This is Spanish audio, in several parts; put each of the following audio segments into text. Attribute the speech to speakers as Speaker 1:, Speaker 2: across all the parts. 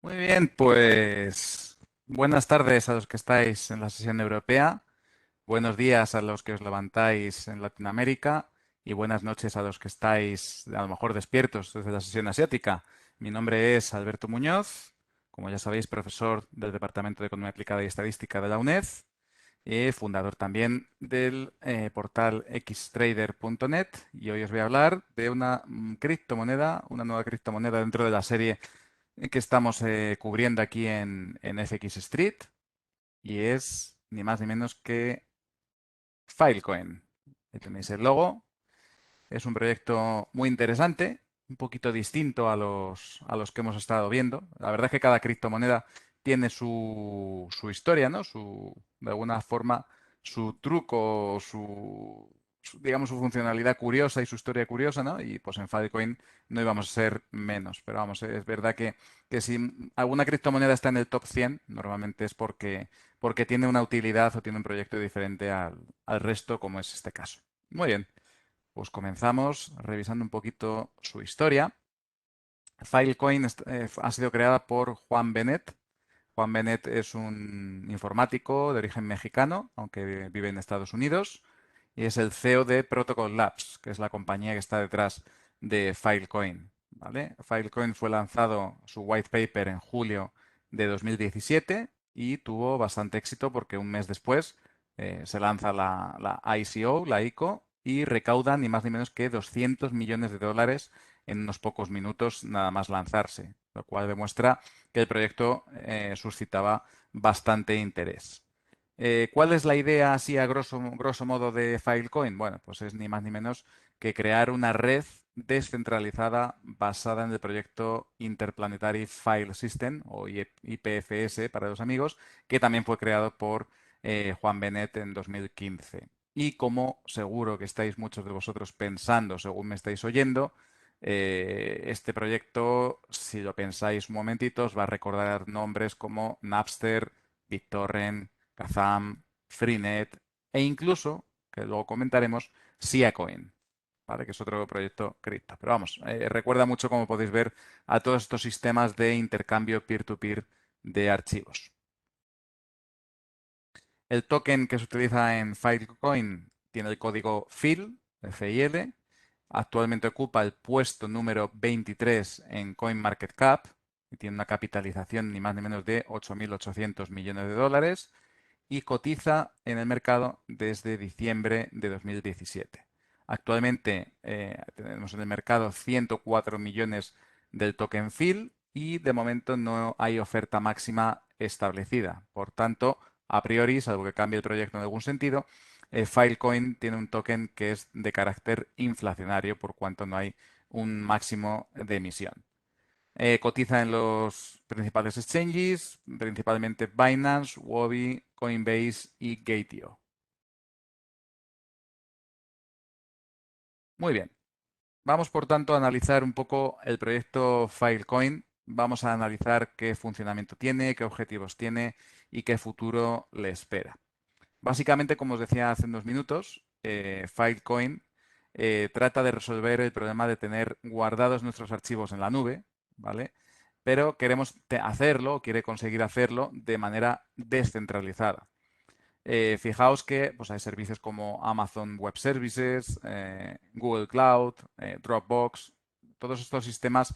Speaker 1: Muy bien, pues buenas tardes a los que estáis en la sesión europea, buenos días a los que os levantáis en Latinoamérica y buenas noches a los que estáis a lo mejor despiertos desde la sesión asiática. Mi nombre es Alberto Muñoz, como ya sabéis, profesor del Departamento de Economía Aplicada y Estadística de la UNED y fundador también del portal xtrader.net, y hoy os voy a hablar de una criptomoneda, una nueva criptomoneda dentro de la serie que estamos cubriendo aquí en FX Street, y es ni más ni menos que Filecoin. Ahí tenéis el logo. Es un proyecto muy interesante, un poquito distinto a los que hemos estado viendo. La verdad es que cada criptomoneda tiene su historia, ¿no? De alguna forma, su truco, digamos, su funcionalidad curiosa y su historia curiosa, ¿no? Y pues en Filecoin no íbamos a ser menos. Pero vamos, es verdad que si alguna criptomoneda está en el top 100, normalmente es porque tiene una utilidad o tiene un proyecto diferente al resto, como es este caso. Muy bien. Pues comenzamos revisando un poquito su historia. Filecoin ha sido creada por Juan Benet. Juan Benet es un informático de origen mexicano, aunque vive en Estados Unidos, y es el CEO de Protocol Labs, que es la compañía que está detrás de Filecoin. ¿Vale? Filecoin fue lanzado su white paper en julio de 2017 y tuvo bastante éxito porque un mes después se lanza la ICO, la ICO, y recauda ni más ni menos que 200 millones de dólares en unos pocos minutos nada más lanzarse, lo cual demuestra que el proyecto suscitaba bastante interés. ¿Cuál es la idea así a grosso modo de Filecoin? Bueno, pues es ni más ni menos que crear una red descentralizada basada en el proyecto Interplanetary File System, o IPFS para los amigos, que también fue creado por Juan Benet en 2015. Y como seguro que estáis muchos de vosotros pensando según me estáis oyendo, este proyecto, si lo pensáis un momentito, os va a recordar nombres como Napster, BitTorrent, Kazam, Freenet e incluso, que luego comentaremos, Siacoin, ¿vale? Que es otro proyecto cripto. Pero vamos, recuerda mucho, como podéis ver, a todos estos sistemas de intercambio peer-to-peer de archivos. El token que se utiliza en Filecoin tiene el código FIL, FIL. Actualmente ocupa el puesto número 23 en CoinMarketCap y tiene una capitalización ni más ni menos de 8.800 millones de dólares y cotiza en el mercado desde diciembre de 2017. Actualmente tenemos en el mercado 104 millones del token FIL y de momento no hay oferta máxima establecida. Por tanto, a priori, salvo que cambie el proyecto en algún sentido, Filecoin tiene un token que es de carácter inflacionario por cuanto no hay un máximo de emisión. Cotiza en los principales exchanges, principalmente Binance, Huobi, Coinbase y Gate.io. Muy bien. Vamos, por tanto, a analizar un poco el proyecto Filecoin. Vamos a analizar qué funcionamiento tiene, qué objetivos tiene y qué futuro le espera. Básicamente, como os decía hace unos minutos, Filecoin trata de resolver el problema de tener guardados nuestros archivos en la nube, ¿vale? Pero queremos hacerlo, quiere conseguir hacerlo de manera descentralizada. Fijaos que pues, hay servicios como Amazon Web Services, Google Cloud, Dropbox. Todos estos sistemas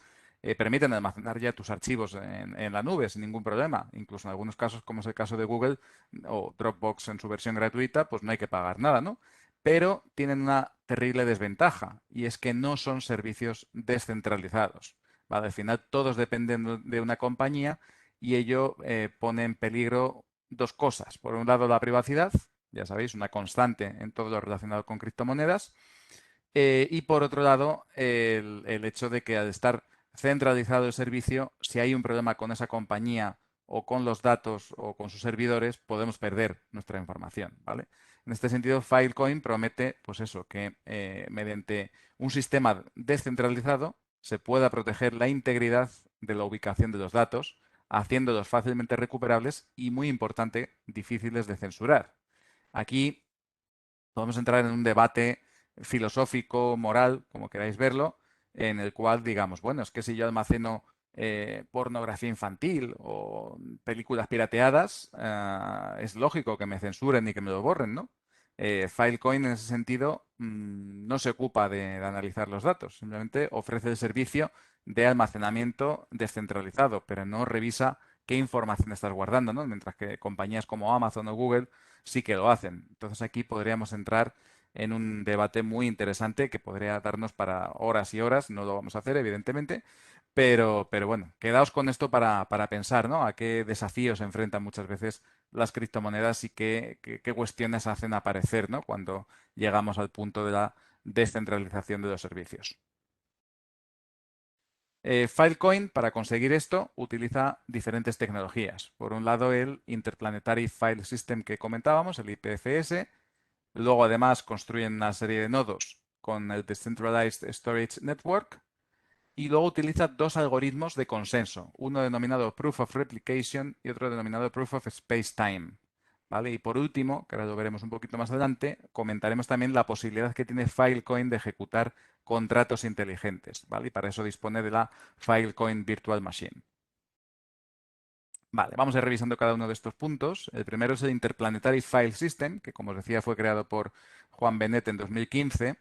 Speaker 1: permiten almacenar ya tus archivos en la nube sin ningún problema. Incluso en algunos casos, como es el caso de Google o Dropbox en su versión gratuita, pues no hay que pagar nada, ¿no? Pero tienen una terrible desventaja, y es que no son servicios descentralizados. ¿Vale? Al final todos dependen de una compañía, y ello pone en peligro dos cosas. Por un lado, la privacidad, ya sabéis, una constante en todo lo relacionado con criptomonedas. Y por otro lado, el hecho de que al estar centralizado el servicio, si hay un problema con esa compañía o con los datos o con sus servidores, podemos perder nuestra información, ¿vale? En este sentido, Filecoin promete, pues eso, que mediante un sistema descentralizado se pueda proteger la integridad de la ubicación de los datos, haciéndolos fácilmente recuperables y, muy importante, difíciles de censurar. Aquí podemos entrar en un debate filosófico, moral, como queráis verlo, en el cual digamos, bueno, es que si yo almaceno pornografía infantil o películas pirateadas, es lógico que me censuren y que me lo borren, ¿no? Filecoin en ese sentido no se ocupa de analizar los datos, simplemente ofrece el servicio de almacenamiento descentralizado, pero no revisa qué información estás guardando, ¿no? Mientras que compañías como Amazon o Google sí que lo hacen. Entonces aquí podríamos entrar en un debate muy interesante que podría darnos para horas y horas, no lo vamos a hacer evidentemente, pero bueno, quedaos con esto para pensar, ¿no? A qué desafíos se enfrentan muchas veces las criptomonedas y qué cuestiones hacen aparecer, ¿no? Cuando llegamos al punto de la descentralización de los servicios. Filecoin, para conseguir esto, utiliza diferentes tecnologías. Por un lado, el Interplanetary File System que comentábamos, el IPFS. Luego, además, construyen una serie de nodos con el Decentralized Storage Network. Y luego utiliza dos algoritmos de consenso, uno denominado Proof of Replication y otro denominado Proof of Space-Time. ¿Vale? Y por último, que ahora lo veremos un poquito más adelante, comentaremos también la posibilidad que tiene Filecoin de ejecutar contratos inteligentes. ¿Vale? Y para eso dispone de la Filecoin Virtual Machine. Vale, vamos a ir revisando cada uno de estos puntos. El primero es el Interplanetary File System, que como os decía fue creado por Juan Benet en 2015.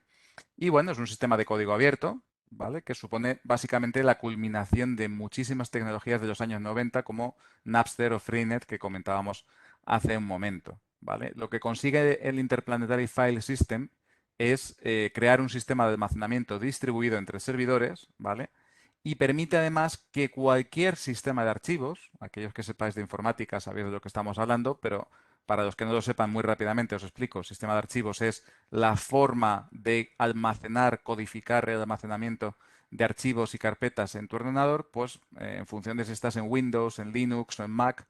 Speaker 1: Y bueno, es un sistema de código abierto, ¿vale? Que supone básicamente la culminación de muchísimas tecnologías de los años 90 como Napster o Freenet que comentábamos hace un momento, ¿vale? Lo que consigue el Interplanetary File System es crear un sistema de almacenamiento distribuido entre servidores, ¿vale? Y permite además que cualquier sistema de archivos, aquellos que sepáis de informática sabéis de lo que estamos hablando, pero para los que no lo sepan muy rápidamente os explico, sistema de archivos es la forma de almacenar, codificar el almacenamiento de archivos y carpetas en tu ordenador, pues en función de si estás en Windows, en Linux o en Mac,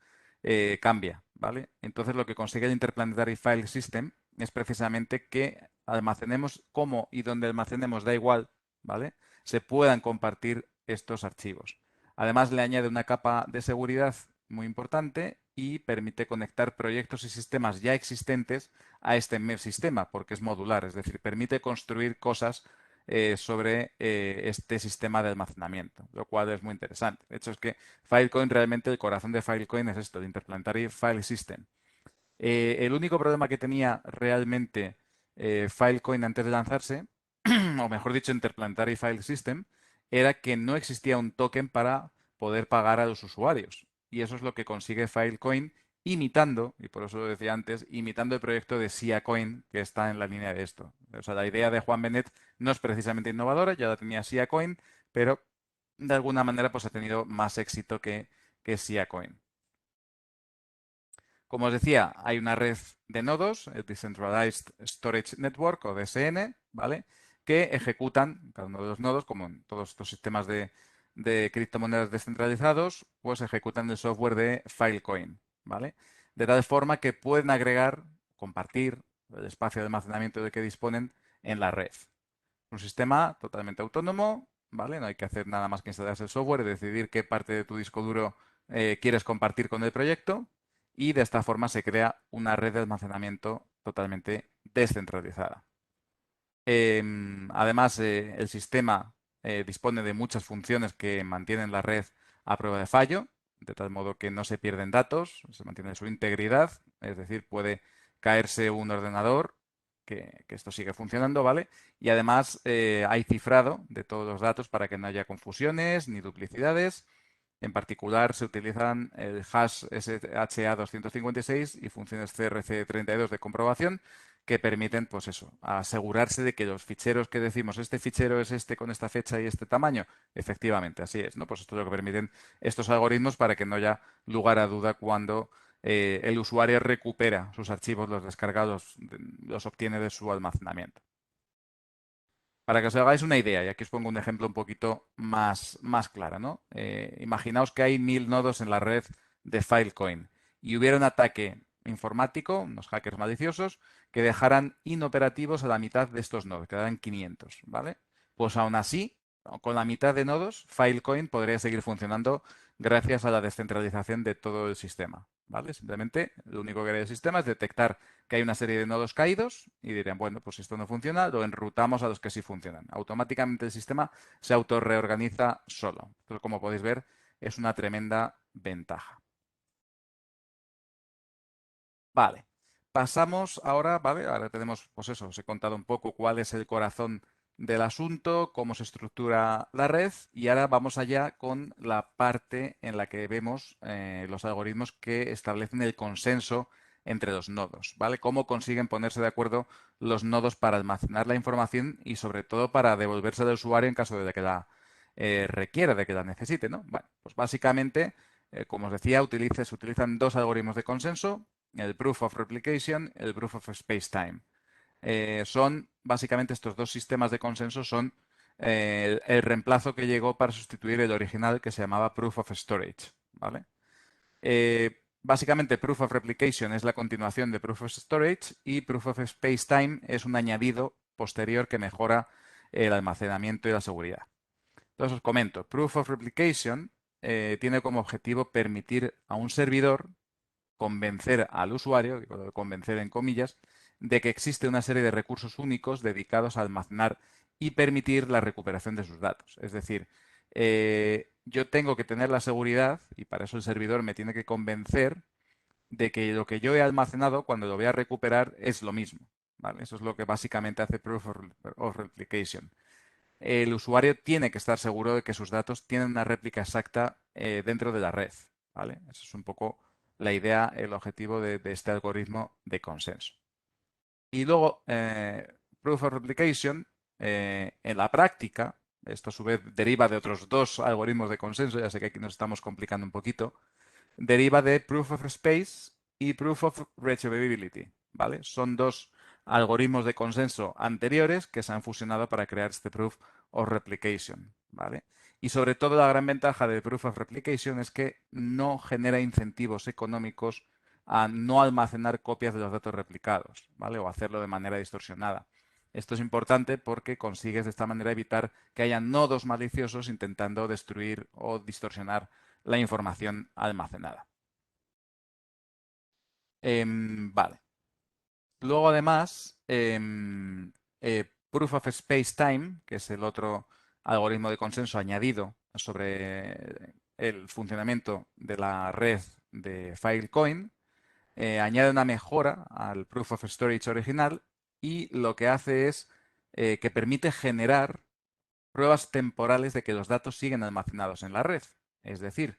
Speaker 1: cambia, ¿vale? Entonces lo que consigue el Interplanetary File System es precisamente que almacenemos cómo y dónde almacenemos, da igual, ¿vale? Se puedan compartir estos archivos. Además le añade una capa de seguridad muy importante y permite conectar proyectos y sistemas ya existentes a este sistema, porque es modular, es decir, permite construir cosas sobre este sistema de almacenamiento, lo cual es muy interesante. De hecho, es que Filecoin realmente el corazón de Filecoin es esto, el Interplanetary File System. El único problema que tenía realmente Filecoin antes de lanzarse, o mejor dicho, Interplanetary File System, era que no existía un token para poder pagar a los usuarios. Y eso es lo que consigue Filecoin imitando, y por eso lo decía antes, imitando el proyecto de SiaCoin que está en la línea de esto. O sea, la idea de Juan Benet no es precisamente innovadora, ya la tenía SiaCoin, pero de alguna manera pues ha tenido más éxito que SiaCoin. Como os decía, hay una red de nodos, el Decentralized Storage Network o DSN, ¿vale? Que ejecutan, cada uno de los nodos, como en todos estos sistemas de criptomonedas descentralizados, pues ejecutan el software de Filecoin, ¿vale? De tal forma que pueden agregar, compartir el espacio de almacenamiento de que disponen en la red. Un sistema totalmente autónomo, ¿vale? No hay que hacer nada más que instalarse el software y decidir qué parte de tu disco duro quieres compartir con el proyecto y de esta forma se crea una red de almacenamiento totalmente descentralizada. Además, el sistema dispone de muchas funciones que mantienen la red a prueba de fallo, de tal modo que no se pierden datos, se mantiene su integridad, es decir, puede caerse un ordenador, que esto sigue funcionando, ¿vale? Y además hay cifrado de todos los datos para que no haya confusiones ni duplicidades. En particular, se utilizan el hash SHA-256 y funciones CRC32 de comprobación que permiten, pues eso, asegurarse de que los ficheros que decimos, este fichero es este con esta fecha y este tamaño, efectivamente, así es, ¿no? Pues esto es lo que permiten estos algoritmos para que no haya lugar a duda cuando el usuario recupera sus archivos, los descargados, los obtiene de su almacenamiento. Para que os hagáis una idea, y aquí os pongo un ejemplo un poquito más claro, ¿no? Imaginaos que hay 1000 nodos en la red de Filecoin y hubiera un ataque informático, unos hackers maliciosos, que dejaran inoperativos a la mitad de estos nodos, quedaran 500, ¿vale? Pues aún así, con la mitad de nodos, Filecoin podría seguir funcionando gracias a la descentralización de todo el sistema, ¿vale? Simplemente lo único que haría el sistema es detectar que hay una serie de nodos caídos y dirían, bueno, pues si esto no funciona, lo enrutamos a los que sí funcionan. Automáticamente el sistema se autorreorganiza solo. Entonces, como podéis ver, es una tremenda ventaja. Vale, pasamos ahora, ¿vale? Ahora tenemos, pues eso, os he contado un poco cuál es el corazón del asunto, cómo se estructura la red y ahora vamos allá con la parte en la que vemos los algoritmos que establecen el consenso entre los nodos, ¿vale? Cómo consiguen ponerse de acuerdo los nodos para almacenar la información y sobre todo para devolverse al usuario en caso de que la requiera, de que la necesite, ¿no? Bueno, pues básicamente, como os decía, se utilizan dos algoritmos de consenso, el Proof of Replication, el Proof of Space-Time. Son básicamente estos dos sistemas de consenso son el reemplazo que llegó para sustituir el original que se llamaba Proof of Storage, ¿vale? Básicamente Proof of Replication es la continuación de Proof of Storage y Proof of Space-Time es un añadido posterior que mejora el almacenamiento y la seguridad. Entonces os comento, Proof of Replication tiene como objetivo permitir a un servidor convencer al usuario, digo, convencer en comillas, de que existe una serie de recursos únicos dedicados a almacenar y permitir la recuperación de sus datos. Es decir, yo tengo que tener la seguridad, y para eso el servidor me tiene que convencer de que lo que yo he almacenado, cuando lo voy a recuperar, es lo mismo. ¿Vale? Eso es lo que básicamente hace Proof of Replication. El usuario tiene que estar seguro de que sus datos tienen una réplica exacta dentro de la red. ¿Vale? Eso es un poco la idea, el objetivo de este algoritmo de consenso. Y luego, Proof of Replication, en la práctica, esto a su vez deriva de otros dos algoritmos de consenso, ya sé que aquí nos estamos complicando un poquito, deriva de Proof of Space y Proof of Retrievability, ¿vale? Son dos algoritmos de consenso anteriores que se han fusionado para crear este Proof of Replication, ¿vale? Y sobre todo la gran ventaja de Proof of Replication es que no genera incentivos económicos a no almacenar copias de los datos replicados, ¿vale? O hacerlo de manera distorsionada. Esto es importante porque consigues de esta manera evitar que haya nodos maliciosos intentando destruir o distorsionar la información almacenada. Vale. Luego, además, Proof of Space Time, que es el otro algoritmo de consenso añadido sobre el funcionamiento de la red de Filecoin, añade una mejora al Proof of Storage original y lo que hace es que permite generar pruebas temporales de que los datos siguen almacenados en la red. Es decir,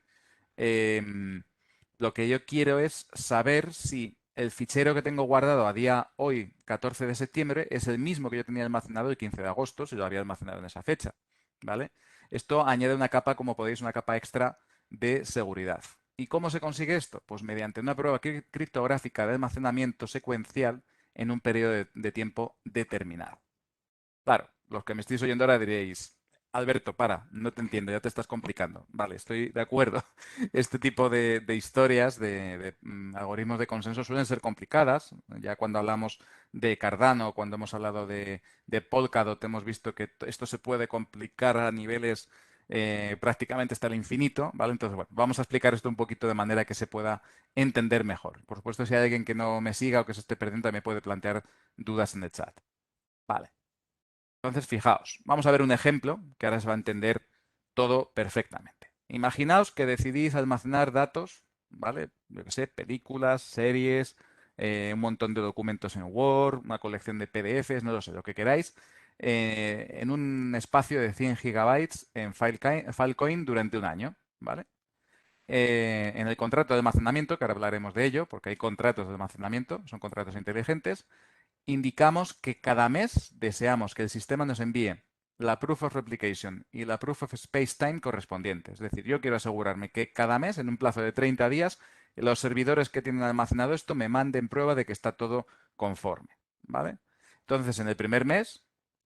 Speaker 1: em, lo que yo quiero es saber si el fichero que tengo guardado a día hoy, 14 de septiembre, es el mismo que yo tenía almacenado el 15 de agosto, si lo había almacenado en esa fecha. ¿Vale? Esto añade una capa, como podéis, una capa extra de seguridad. ¿Y cómo se consigue esto? Pues mediante una prueba criptográfica de almacenamiento secuencial en un periodo de tiempo determinado. Claro, los que me estéis oyendo ahora diréis, Alberto, para, no te entiendo, ya te estás complicando. Vale, estoy de acuerdo. Este tipo de historias, de algoritmos de consenso suelen ser complicadas. Ya cuando hablamos de Cardano, cuando hemos hablado de Polkadot, hemos visto que esto se puede complicar a niveles prácticamente hasta el infinito, ¿vale? Entonces, bueno, vamos a explicar esto un poquito de manera que se pueda entender mejor. Por supuesto, si hay alguien que no me siga o que se esté perdiendo, me puede plantear dudas en el chat. Vale. Entonces, fijaos, vamos a ver un ejemplo que ahora se va a entender todo perfectamente. Imaginaos que decidís almacenar datos, ¿vale? Yo qué sé, películas, series, un montón de documentos en Word, una colección de PDFs, no lo sé, lo que queráis, en un espacio de 100 gigabytes en Filecoin durante un año, ¿vale? En el contrato de almacenamiento, que ahora hablaremos de ello, porque hay contratos de almacenamiento, son contratos inteligentes, indicamos que cada mes deseamos que el sistema nos envíe la Proof of Replication y la Proof of Space-Time correspondiente. Es decir, yo quiero asegurarme que cada mes, en un plazo de 30 días, los servidores que tienen almacenado esto me manden prueba de que está todo conforme. ¿Vale? Entonces, en el primer mes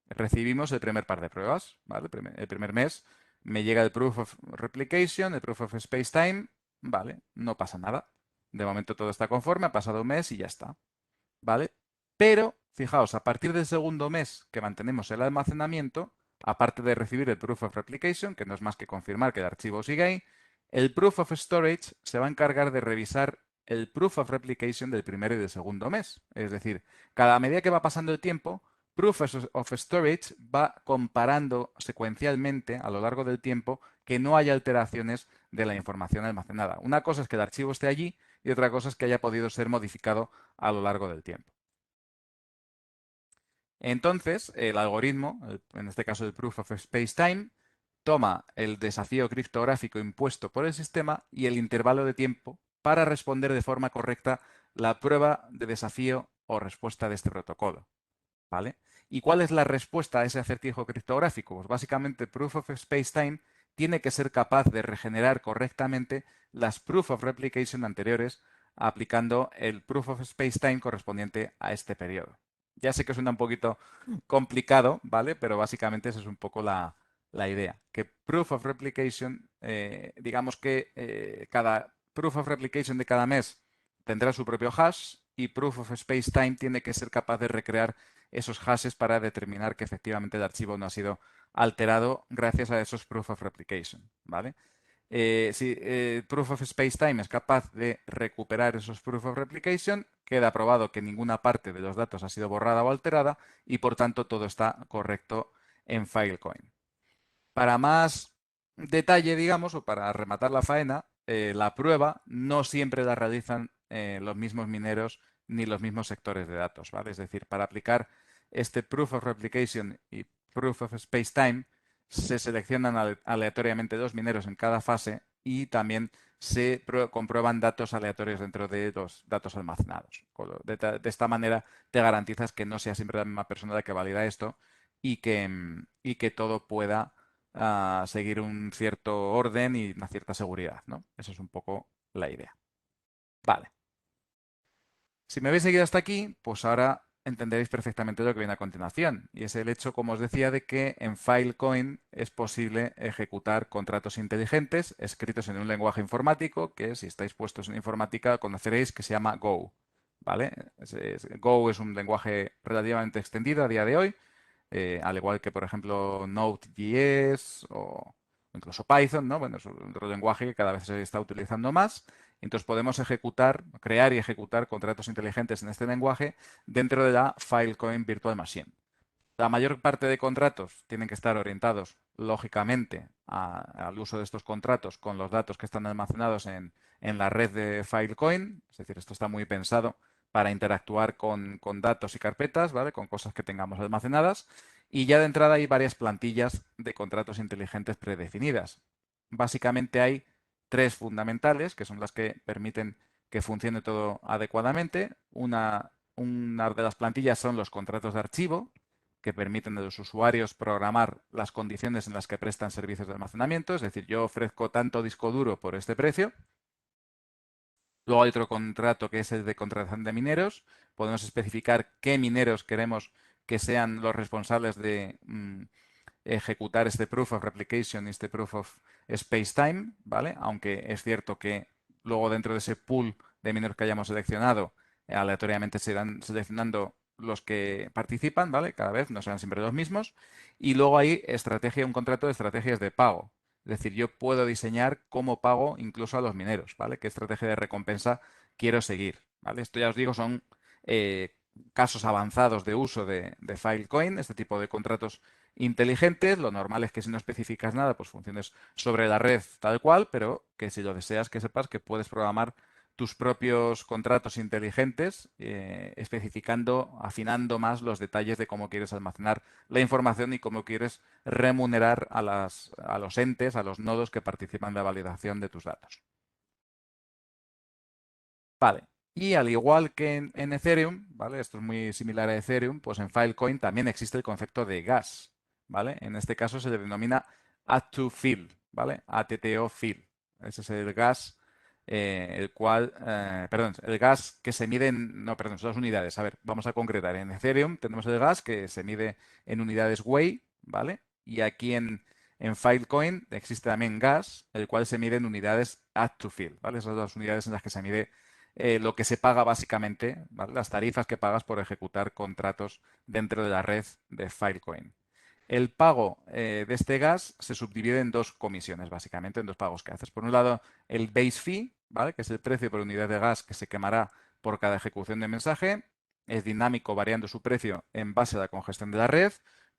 Speaker 1: recibimos el primer par de pruebas. ¿Vale? El primer mes me llega el Proof of Replication, el Proof of Space-Time. Vale, no pasa nada. De momento todo está conforme, ha pasado un mes y ya está. ¿Vale? Pero, fijaos, a partir del segundo mes que mantenemos el almacenamiento, aparte de recibir el Proof of Replication, que no es más que confirmar que el archivo sigue ahí, el Proof of Storage se va a encargar de revisar el Proof of Replication del primer y del segundo mes. Es decir, cada medida que va pasando el tiempo, Proof of Storage va comparando secuencialmente a lo largo del tiempo que no haya alteraciones de la información almacenada. Una cosa es que el archivo esté allí y otra cosa es que haya podido ser modificado a lo largo del tiempo. Entonces, el algoritmo, en este caso el Proof of Space-Time, toma el desafío criptográfico impuesto por el sistema y el intervalo de tiempo para responder de forma correcta la prueba de desafío o respuesta de este protocolo. ¿Vale? ¿Y cuál es la respuesta a ese acertijo criptográfico? Pues básicamente Proof of Space-Time tiene que ser capaz de regenerar correctamente las Proof of Replication anteriores aplicando el Proof of Space-Time correspondiente a este periodo. Ya sé que suena un poquito complicado, ¿vale? Pero básicamente esa es un poco la idea. Que Proof of Replication, digamos que cada Proof of Replication de cada mes tendrá su propio hash y Proof of Space-Time tiene que ser capaz de recrear esos hashes para determinar que efectivamente el archivo no ha sido alterado gracias a esos Proof of Replication, ¿vale? Si Proof of Space-Time es capaz de recuperar esos Proof of Replication, queda probado que ninguna parte de los datos ha sido borrada o alterada y por tanto todo está correcto en Filecoin. Para más detalle, digamos, o para rematar la faena, la prueba no siempre la realizan los mismos mineros ni los mismos sectores de datos, ¿vale? Es decir, para aplicar este Proof of Replication y Proof of Space-Time, se seleccionan aleatoriamente dos mineros en cada fase y también se comprueban datos aleatorios dentro de los datos almacenados. De esta manera te garantizas que no sea siempre la misma persona la que valida esto y que todo pueda seguir un cierto orden y una cierta seguridad, ¿no? Esa es un poco la idea. Vale. Si me habéis seguido hasta aquí, pues ahora entenderéis perfectamente lo que viene a continuación. Y es el hecho, como os decía, de que en Filecoin es posible ejecutar contratos inteligentes escritos en un lenguaje informático que, si estáis puestos en informática, conoceréis que se llama Go. ¿Vale? Go es un lenguaje relativamente extendido a día de hoy, al igual que, por ejemplo, Node.js o incluso Python, ¿no? Bueno, es otro lenguaje que cada vez se está utilizando más. Entonces podemos crear y ejecutar contratos inteligentes en este lenguaje dentro de la Filecoin Virtual Machine. La mayor parte de contratos tienen que estar orientados, lógicamente, al uso de estos contratos con los datos que están almacenados en la red de Filecoin. Es decir, esto está muy pensado para interactuar con datos y carpetas, ¿vale? Con cosas que tengamos almacenadas. Y ya de entrada hay varias plantillas de contratos inteligentes predefinidas. Básicamente hay tres fundamentales, que son las que permiten que funcione todo adecuadamente. Una de las plantillas son los contratos de archivo, que permiten a los usuarios programar las condiciones en las que prestan servicios de almacenamiento. Es decir, yo ofrezco tanto disco duro por este precio. Luego hay otro contrato que es el de contratación de mineros. Podemos especificar qué mineros queremos que sean los responsables de ejecutar este Proof of Replication y este Proof of Space-Time, ¿vale? Aunque es cierto que luego dentro de ese pool de mineros que hayamos seleccionado, aleatoriamente se irán seleccionando los que participan, ¿vale? Cada vez no serán siempre los mismos. Y luego hay un contrato de estrategias de pago. Es decir, yo puedo diseñar cómo pago incluso a los mineros, ¿vale? ¿Qué estrategia de recompensa quiero seguir? ¿Vale? Esto ya os digo, son casos avanzados de uso de Filecoin, este tipo de contratos inteligentes. Lo normal es que si no especificas nada, pues funciones sobre la red tal cual, pero que si lo deseas, que sepas que puedes programar tus propios contratos inteligentes, especificando, afinando más los detalles de cómo quieres almacenar la información y cómo quieres remunerar a los entes, a los nodos que participan en la validación de tus datos. Vale. Y al igual que en Ethereum, ¿vale? Esto es muy similar a Ethereum, pues en Filecoin también existe el concepto de gas, ¿vale? En este caso se le denomina add to fill, ¿vale? ATTO fill. Ese es el gas, perdón, el gas que se mide no, perdón, son las unidades. A ver, vamos a concretar. En Ethereum tenemos el gas que se mide en unidades Wei, ¿vale? Y aquí en Filecoin existe también gas, el cual se mide en unidades add to fill, ¿vale? Esas son las unidades en las que se mide lo que se paga básicamente, ¿vale? Las tarifas que pagas por ejecutar contratos dentro de la red de Filecoin. El pago de este gas se subdivide en dos comisiones, básicamente, en dos pagos que haces. Por un lado, el base fee, ¿vale? Que es el precio por unidad de gas que se quemará por cada ejecución de mensaje. Es dinámico, variando su precio en base a la congestión de la red.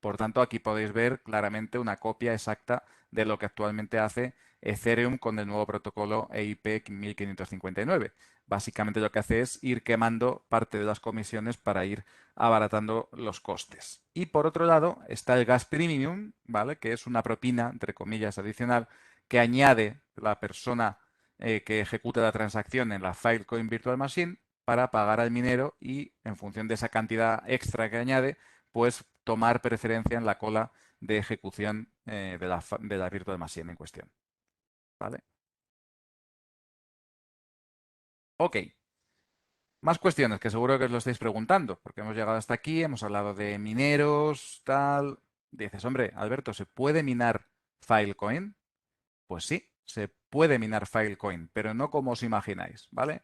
Speaker 1: Por tanto, aquí podéis ver claramente una copia exacta de lo que actualmente hace Ethereum con el nuevo protocolo EIP 1559. Básicamente lo que hace es ir quemando parte de las comisiones para ir abaratando los costes. Y por otro lado está el gas premium, ¿vale? Que es una propina, entre comillas, adicional que añade la persona que ejecuta la transacción en la Filecoin Virtual Machine para pagar al minero y en función de esa cantidad extra que añade, pues tomar preferencia en la cola de ejecución de la Virtual Machine en cuestión. ¿Vale? Ok. Más cuestiones que seguro que os lo estáis preguntando, porque hemos llegado hasta aquí, hemos hablado de mineros, tal. Dices, hombre, Alberto, ¿se puede minar Filecoin? Pues sí, se puede minar Filecoin, pero no como os imagináis, ¿vale?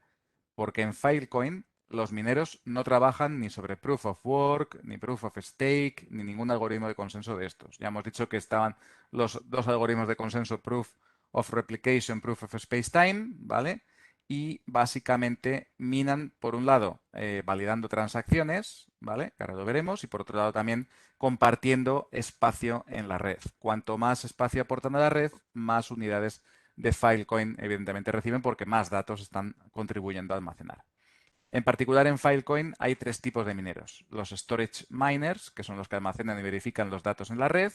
Speaker 1: Porque en Filecoin los mineros no trabajan ni sobre Proof of Work, ni Proof of Stake, ni ningún algoritmo de consenso de estos. Ya hemos dicho que estaban los dos algoritmos de consenso Proof of Replication, Proof of Spacetime, ¿vale? Y básicamente minan, por un lado, validando transacciones, ¿vale? Que ahora lo veremos, y por otro lado también compartiendo espacio en la red. Cuanto más espacio aportan a la red, más unidades de Filecoin evidentemente reciben porque más datos están contribuyendo a almacenar. En particular en Filecoin hay tres tipos de mineros. Los storage miners, que son los que almacenan y verifican los datos en la red.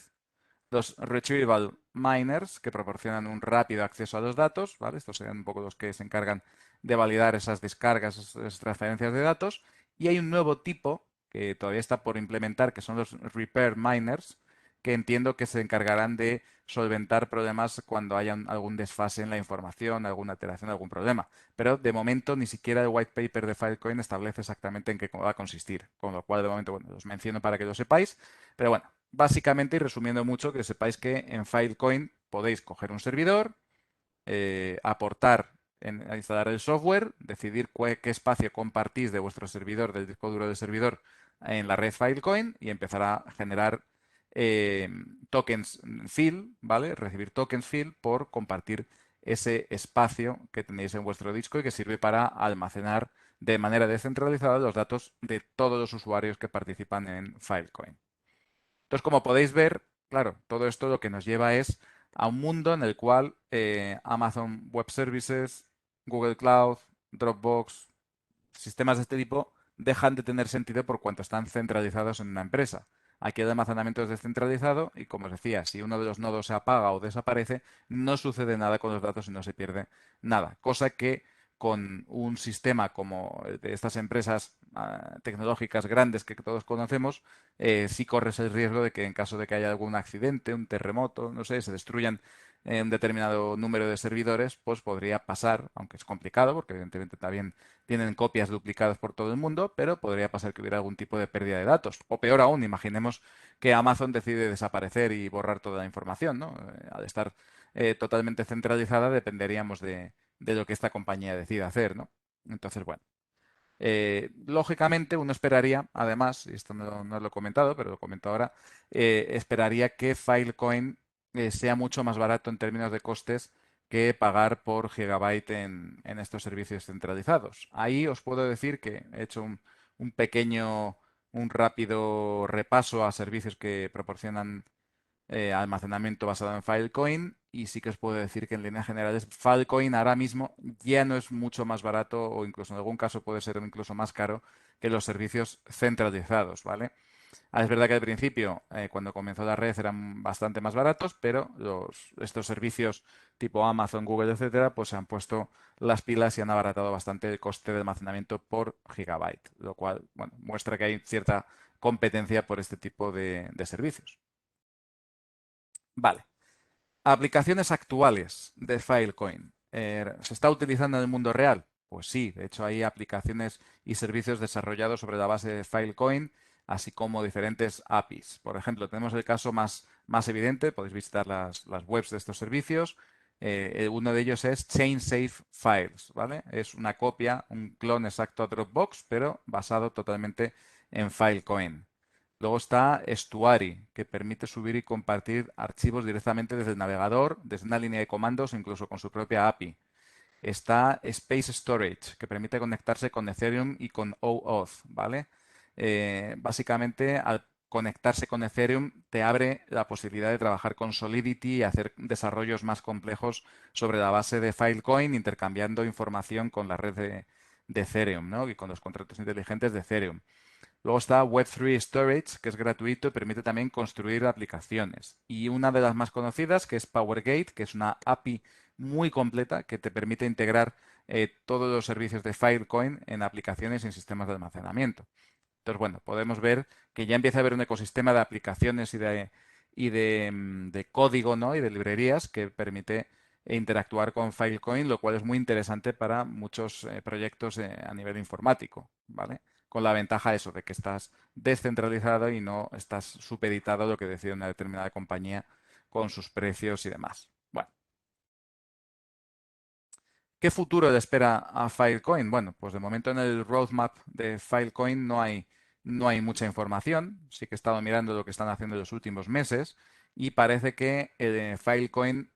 Speaker 1: Los retrieval miners, que proporcionan un rápido acceso a los datos, ¿vale? Estos serían un poco los que se encargan de validar esas descargas, esas transferencias de datos. Y hay un nuevo tipo que todavía está por implementar, que son los repair miners, que entiendo que se encargarán de solventar problemas cuando haya algún desfase en la información, alguna alteración, algún problema. Pero de momento ni siquiera el white paper de Filecoin establece exactamente en qué va a consistir. Con lo cual, de momento, bueno, los menciono para que lo sepáis. Pero bueno, básicamente, y resumiendo mucho, que sepáis que en Filecoin podéis coger un servidor, aportar a instalar el software, decidir qué espacio compartís de vuestro servidor, del disco duro del servidor, en la red Filecoin y empezar a generar eh, tokens fill, ¿vale? Recibir tokens fill por compartir ese espacio que tenéis en vuestro disco y que sirve para almacenar de manera descentralizada los datos de todos los usuarios que participan en Filecoin. Entonces, como podéis ver, claro, todo esto lo que nos lleva es a un mundo en el cual Amazon Web Services, Google Cloud, Dropbox, sistemas de este tipo dejan de tener sentido por cuanto están centralizados en una empresa. Aquí el almacenamiento es descentralizado y, como os decía, si uno de los nodos se apaga o desaparece, no sucede nada con los datos y no se pierde nada. Cosa que con un sistema como el de estas empresas tecnológicas grandes que todos conocemos, sí corres el riesgo de que en caso de que haya algún accidente, un terremoto, no sé, se destruyan un determinado número de servidores, pues podría pasar, aunque es complicado, porque evidentemente también tienen copias duplicadas por todo el mundo, pero podría pasar que hubiera algún tipo de pérdida de datos. O peor aún, imaginemos que Amazon decide desaparecer y borrar toda la información, ¿no? Al estar totalmente centralizada, dependeríamos de lo que esta compañía decida hacer, ¿no? Entonces, bueno. Lógicamente, uno esperaría, además, y esto no lo he comentado, pero lo comento ahora, esperaría que Filecoin sea mucho más barato en términos de costes que pagar por gigabyte en estos servicios centralizados. Ahí os puedo decir que he hecho un pequeño, un rápido repaso a servicios que proporcionan almacenamiento basado en Filecoin y sí que os puedo decir que en líneas generales Filecoin ahora mismo ya no es mucho más barato o incluso en algún caso puede ser incluso más caro que los servicios centralizados, ¿vale? Es verdad que al principio, cuando comenzó la red, eran bastante más baratos, pero estos servicios tipo Amazon, Google, etcétera, pues se han puesto las pilas y han abaratado bastante el coste de almacenamiento por gigabyte, lo cual, bueno, muestra que hay cierta competencia por este tipo de servicios. Vale. Aplicaciones actuales de Filecoin. ¿Se está utilizando en el mundo real? Pues sí, de hecho hay aplicaciones y servicios desarrollados sobre la base de Filecoin, así como diferentes APIs. Por ejemplo, tenemos el caso más evidente, podéis visitar las webs de estos servicios. Uno de ellos es ChainSafe Files, ¿vale? Es una copia, un clon exacto a Dropbox, pero basado totalmente en Filecoin. Luego está Estuary, que permite subir y compartir archivos directamente desde el navegador, desde una línea de comandos o incluso con su propia API. Está Space Storage, que permite conectarse con Ethereum y con OAuth, ¿vale? Básicamente, al conectarse con Ethereum te abre la posibilidad de trabajar con Solidity y hacer desarrollos más complejos sobre la base de Filecoin, intercambiando información con la red de Ethereum, ¿no? Y con los contratos inteligentes de Ethereum. Luego está Web3 Storage, que es gratuito y permite también construir aplicaciones. Y una de las más conocidas, que es PowerGate, que es una API muy completa que te permite integrar todos los servicios de Filecoin en aplicaciones y en sistemas de almacenamiento. Entonces, bueno, podemos ver que ya empieza a haber un ecosistema de aplicaciones de código, ¿no? Y de librerías que permite interactuar con Filecoin, lo cual es muy interesante para muchos proyectos a nivel informático, ¿vale? Con la ventaja eso, de que estás descentralizado y no estás supeditado a lo que decide una determinada compañía con sus precios y demás. Bueno, ¿qué futuro le espera a Filecoin? Bueno, pues de momento en el roadmap de Filecoin no hay mucha información. Sí que he estado mirando lo que están haciendo en los últimos meses y parece que Filecoin,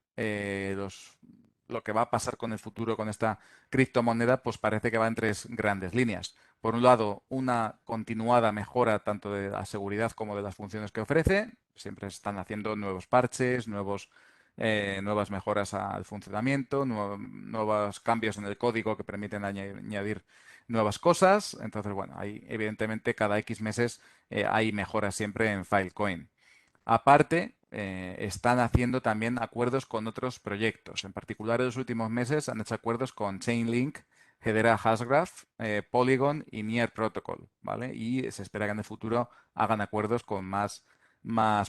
Speaker 1: lo que va a pasar con el futuro con esta criptomoneda, pues parece que va en tres grandes líneas. Por un lado, una continuada mejora tanto de la seguridad como de las funciones que ofrece. Siempre están haciendo nuevos parches, nuevas mejoras al funcionamiento, nuevos cambios en el código que permiten añadir nuevas cosas. Entonces, bueno, hay evidentemente cada X meses hay mejoras siempre en Filecoin. Aparte, están haciendo también acuerdos con otros proyectos. En particular, en los últimos meses han hecho acuerdos con Chainlink, Hedera Hashgraph, Polygon y Near Protocol, ¿vale? Y se espera que en el futuro hagan acuerdos con más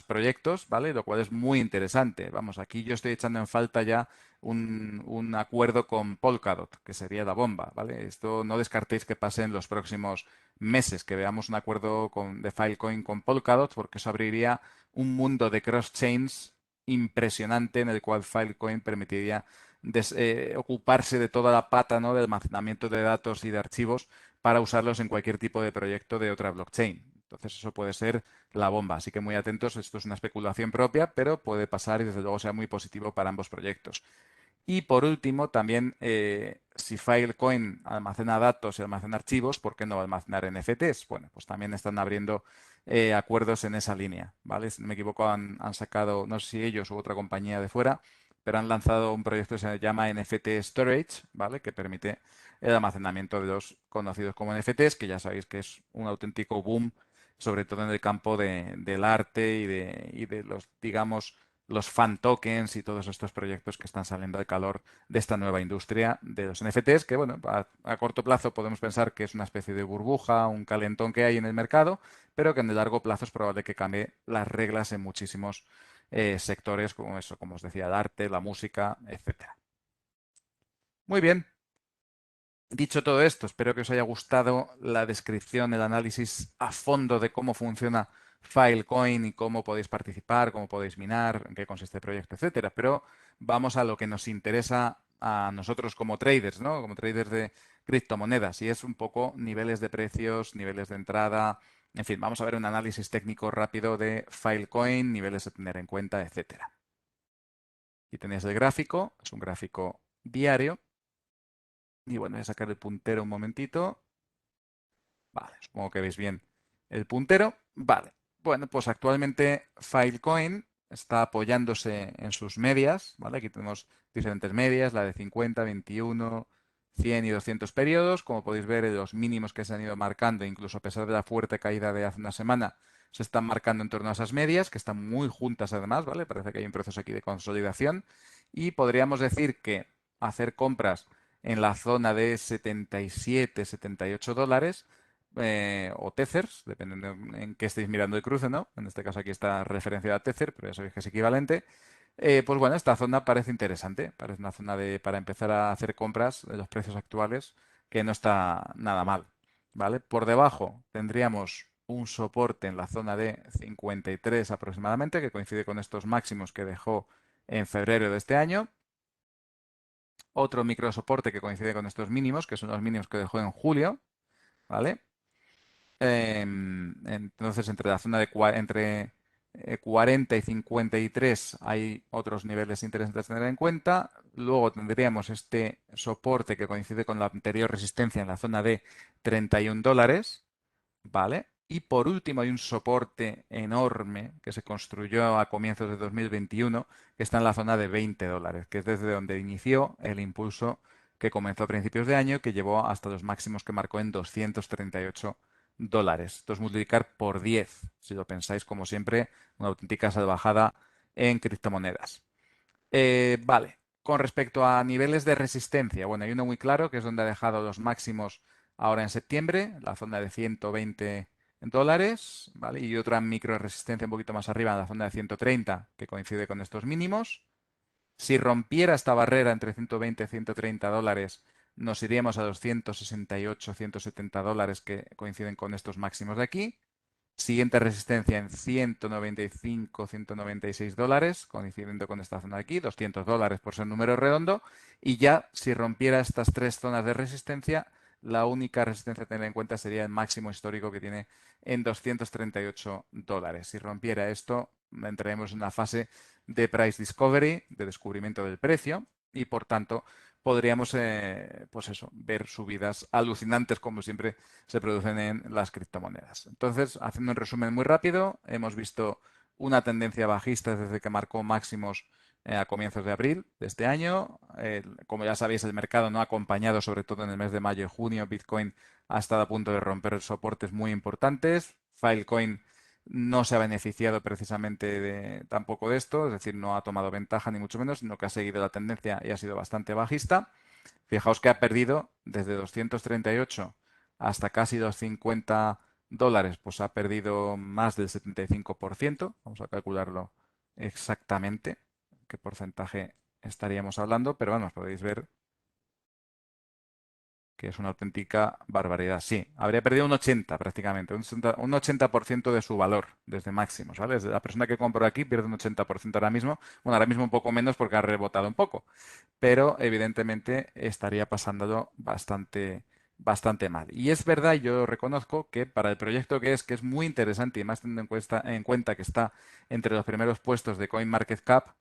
Speaker 1: proyectos, ¿vale? Lo cual es muy interesante. Vamos, aquí yo estoy echando en falta ya un acuerdo con Polkadot, que sería la bomba, ¿vale? Esto no descartéis que pase en los próximos meses, que veamos un acuerdo de Filecoin con Polkadot, porque eso abriría un mundo de cross-chains impresionante en el cual Filecoin permitiría ocuparse de toda la pata, ¿no? Del almacenamiento de datos y de archivos para usarlos en cualquier tipo de proyecto de otra blockchain. Entonces eso puede ser la bomba. Así que muy atentos, esto es una especulación propia, pero puede pasar y desde luego sea muy positivo para ambos proyectos. Y por último, también si Filecoin almacena datos y almacena archivos, ¿por qué no va a almacenar NFTs? Bueno, pues también están abriendo acuerdos en esa línea, ¿vale? Si no me equivoco, han sacado, no sé si ellos u otra compañía de fuera, pero han lanzado un proyecto que se llama NFT Storage, ¿vale? Que permite el almacenamiento de los conocidos como NFTs, que ya sabéis que es un auténtico boom, sobre todo en el campo del arte y de los, digamos, los fan tokens y todos estos proyectos que están saliendo al calor de esta nueva industria de los NFTs, que bueno, a corto plazo podemos pensar que es una especie de burbuja, un calentón que hay en el mercado, pero que en el largo plazo es probable que cambie las reglas en muchísimos sectores, como eso, como os decía, el arte, la música, etcétera. Muy bien. Dicho todo esto, espero que os haya gustado la descripción, el análisis a fondo de cómo funciona Filecoin y cómo podéis participar, cómo podéis minar, en qué consiste el proyecto, etcétera. Pero vamos a lo que nos interesa a nosotros como traders, ¿no? Como traders de criptomonedas, y es un poco niveles de precios, niveles de entrada, en fin, vamos a ver un análisis técnico rápido de Filecoin, niveles a tener en cuenta, etcétera. Aquí tenéis el gráfico, es un gráfico diario. Y bueno, voy a sacar el puntero un momentito. Vale, supongo que veis bien el puntero. Vale, bueno, pues actualmente Filecoin está apoyándose en sus medias, ¿vale? Aquí tenemos diferentes medias, la de 50, 21, 100 y 200 periodos. Como podéis ver, los mínimos que se han ido marcando, incluso a pesar de la fuerte caída de hace una semana, se están marcando en torno a esas medias, que están muy juntas además, ¿vale? Parece que hay un proceso aquí de consolidación. Y podríamos decir que hacer compras en la zona de 77, 78 dólares o Tethers, dependiendo en qué estéis mirando el cruce, ¿no? En este caso aquí está referenciada a Tether, pero ya sabéis que es equivalente. Pues bueno, esta zona parece interesante, parece una zona para empezar a hacer compras de los precios actuales que no está nada mal, ¿vale? Por debajo tendríamos un soporte en la zona de 53 aproximadamente, que coincide con estos máximos que dejó en febrero de este año. Otro micro soporte que coincide con estos mínimos, que son los mínimos que dejó en julio, ¿vale? Entonces, entre la zona de entre 40 y 53 hay otros niveles interesantes a tener en cuenta. Luego tendríamos este soporte que coincide con la anterior resistencia en la zona de 31 dólares, ¿vale? Y por último hay un soporte enorme que se construyó a comienzos de 2021, que está en la zona de $20, que es desde donde inició el impulso que comenzó a principios de año, que llevó hasta los máximos que marcó en $238. Esto es multiplicar por 10, si lo pensáis como siempre, una auténtica salvajada en criptomonedas. Vale, con respecto a niveles de resistencia, bueno, hay uno muy claro que es donde ha dejado los máximos ahora en septiembre, la zona de $120, ¿vale? Y otra micro resistencia un poquito más arriba en la zona de 130, que coincide con estos mínimos. Si rompiera esta barrera entre 120 y $130, nos iríamos a los 168, $170 que coinciden con estos máximos de aquí. Siguiente resistencia en $195, $196, coincidiendo con esta zona de aquí, $200 por ser número redondo. Y ya si rompiera estas tres zonas de resistencia, la única resistencia a tener en cuenta sería el máximo histórico que tiene en $238. Si rompiera esto, entraremos en una fase de price discovery, de descubrimiento del precio, y por tanto podríamos, pues eso, ver subidas alucinantes como siempre se producen en las criptomonedas. Entonces, haciendo un resumen muy rápido, hemos visto una tendencia bajista desde que marcó máximos a comienzos de abril de este año. Como ya sabéis, el mercado no ha acompañado, sobre todo en el mes de mayo y junio. Bitcoin ha estado a punto de romper soportes muy importantes. Filecoin no se ha beneficiado precisamente tampoco de esto, es decir, no ha tomado ventaja ni mucho menos, sino que ha seguido la tendencia y ha sido bastante bajista. Fijaos que ha perdido desde 238 hasta casi $250, pues ha perdido más del 75%. Vamos a calcularlo exactamente, qué porcentaje estaríamos hablando, pero bueno, podéis ver que es una auténtica barbaridad. Sí, habría perdido un 80 prácticamente, un 80% de su valor desde máximos, ¿vale? La persona que compró aquí pierde un 80% ahora mismo. Bueno, ahora mismo un poco menos porque ha rebotado un poco, pero evidentemente estaría pasándolo bastante mal. Y es verdad, yo reconozco que para el proyecto que es muy interesante y más teniendo en cuenta que está entre los primeros puestos de CoinMarketCap,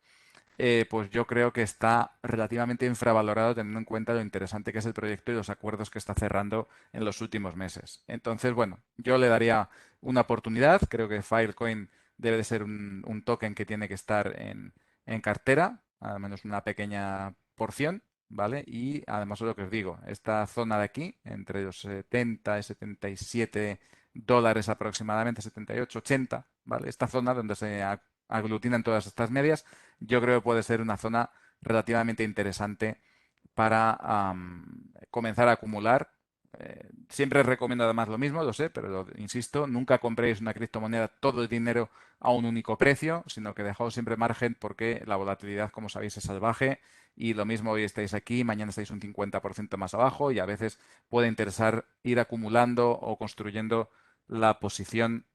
Speaker 1: pues yo creo que está relativamente infravalorado teniendo en cuenta lo interesante que es el proyecto y los acuerdos que está cerrando en los últimos meses. Entonces, bueno, yo le daría una oportunidad. Creo que Filecoin debe de ser un token que tiene que estar en cartera, al menos una pequeña porción, ¿vale? Y además lo que os digo, esta zona de aquí, entre los 70 y $77 aproximadamente, 78, 80, ¿vale? Esta zona donde se aglutinan todas estas medias, yo creo que puede ser una zona relativamente interesante para comenzar a acumular. Siempre recomiendo además lo mismo, lo sé, pero insisto, nunca compréis una criptomoneda todo el dinero a un único precio, sino que dejaos siempre margen porque la volatilidad, como sabéis, es salvaje y lo mismo hoy estáis aquí, mañana estáis un 50% más abajo y a veces puede interesar ir acumulando o construyendo la posición,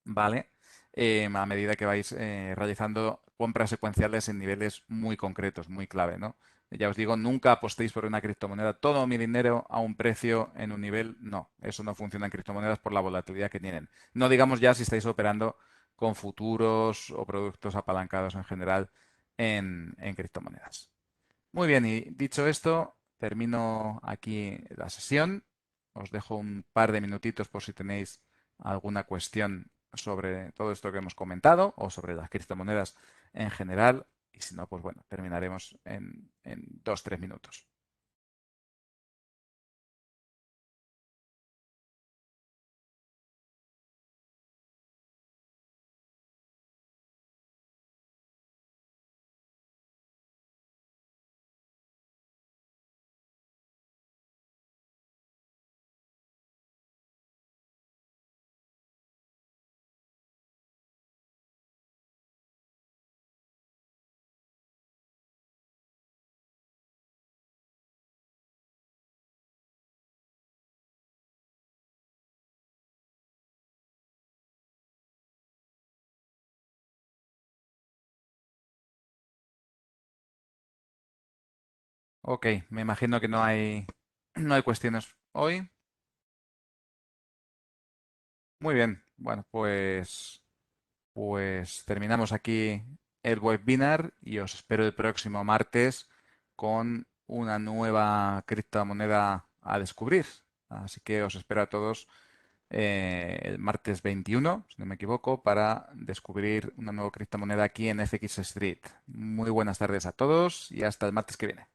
Speaker 1: ¿vale? A medida que vais realizando compras secuenciales en niveles muy concretos, muy clave, ¿no? Ya os digo, nunca apostéis por una criptomoneda, todo mi dinero a un precio en un nivel, no, eso no funciona en criptomonedas por la volatilidad que tienen. No digamos ya si estáis operando con futuros o productos apalancados en general en criptomonedas. Muy bien, y dicho esto, termino aquí la sesión. Os dejo un par de minutitos por si tenéis alguna cuestión sobre todo esto que hemos comentado o sobre las criptomonedas en general. Y si no, pues bueno, terminaremos en 2, 3 minutos. Ok, me imagino que no hay cuestiones hoy. Muy bien, bueno, pues terminamos aquí el webinar y os espero el próximo martes con una nueva criptomoneda a descubrir. Así que os espero a todos el martes 21, si no me equivoco, para descubrir una nueva criptomoneda aquí en FX Street. Muy buenas tardes a todos y hasta el martes que viene.